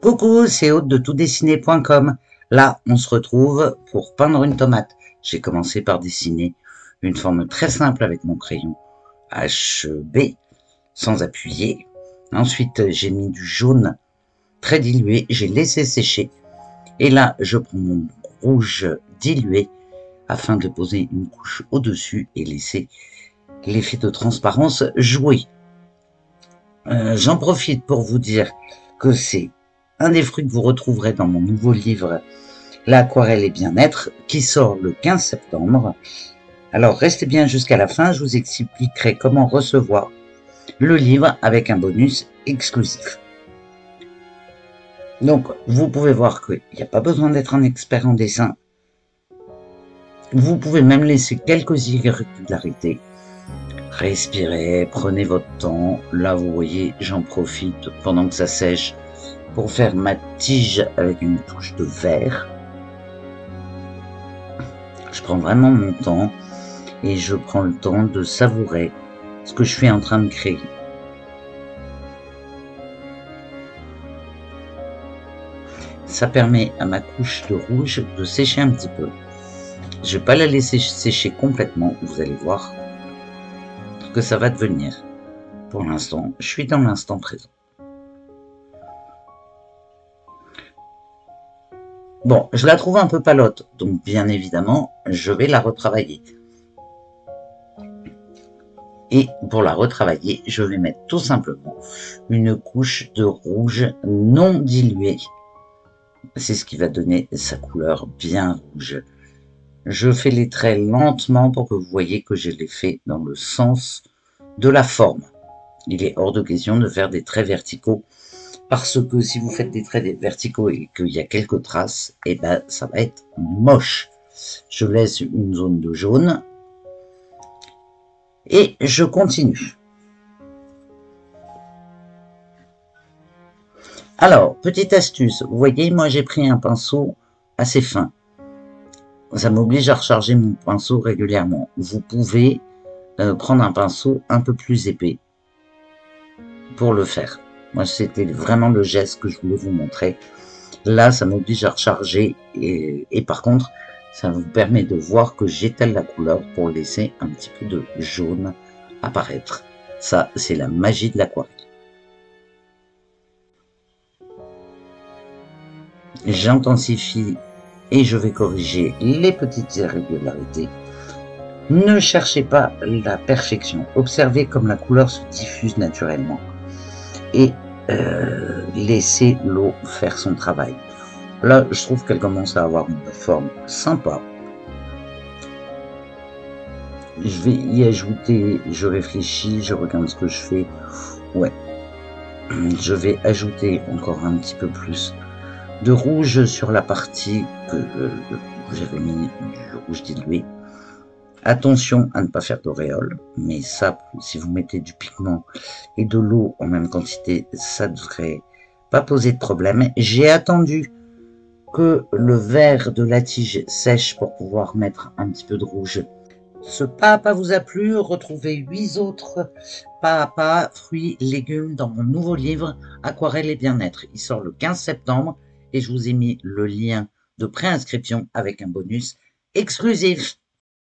Coucou, c'est Aude de toutdessiner.com. Là, on se retrouve pour peindre une tomate. J'ai commencé par dessiner une forme très simple avec mon crayon HB, sans appuyer. Ensuite, j'ai mis du jaune très dilué, j'ai laissé sécher. Et là, je prends mon rouge dilué afin de poser une couche au-dessus et laisser l'effet de transparence jouer. J'en profite pour vous dire que c'est un des fruits que vous retrouverez dans mon nouveau livre L'aquarelle et bien-être qui sort le 15 septembre. Alors restez bien jusqu'à la fin, je vous expliquerai comment recevoir le livre avec un bonus exclusif. Donc vous pouvez voir qu'il n'y a pas besoin d'être un expert en dessin. Vous pouvez même laisser quelques irrégularités. Respirez, prenez votre temps. Là, vous voyez, j'en profite pendant que ça sèche pour faire ma tige avec une touche de vert. Je prends vraiment mon temps et je prends le temps de savourer ce que je suis en train de créer. Ça permet à ma couche de rouge de sécher un petit peu. Je ne vais pas la laisser sécher complètement, vous allez voir que ça va devenir. Pour l'instant, je suis dans l'instant présent. Bon, je la trouve un peu palote, donc bien évidemment, je vais la retravailler. Et pour la retravailler, je vais mettre tout simplement une couche de rouge non dilué. C'est ce qui va donner sa couleur bien rouge. Je fais les traits lentement pour que vous voyez que je les fais dans le sens de la forme. Il est hors de question de faire des traits verticaux parce que si vous faites des traits verticaux et qu'il y a quelques traces, et ben ça va être moche. Je laisse une zone de jaune et je continue. Alors, petite astuce, vous voyez, moi j'ai pris un pinceau assez fin. Ça m'oblige à recharger mon pinceau régulièrement. Vous pouvez prendre un pinceau un peu plus épais pour le faire. Moi, c'était vraiment le geste que je voulais vous montrer. Là, ça m'oblige à recharger et par contre, ça vous permet de voir que j'étale la couleur pour laisser un petit peu de jaune apparaître. Ça, c'est la magie de l'aquarelle. J'intensifie et je vais corriger les petites irrégularités. Ne cherchez pas la perfection. Observez comme la couleur se diffuse naturellement. Et laissez l'eau faire son travail. Là, je trouve qu'elle commence à avoir une forme sympa. Je vais y ajouter, je réfléchis, je regarde ce que je fais. Ouais, je vais ajouter encore un petit peu plus de rouge sur la partie que j'avais mis du rouge dilué. Attention à ne pas faire d'auréole, mais ça, si vous mettez du pigment et de l'eau en même quantité, ça ne devrait pas poser de problème. J'ai attendu que le vert de la tige sèche pour pouvoir mettre un petit peu de rouge. Ce pas à pas vous a plu? Retrouvez 8 autres pas à pas, fruits, légumes dans mon nouveau livre Aquarelle et bien-être. Il sort le 15 septembre et je vous ai mis le lien de préinscription avec un bonus exclusif.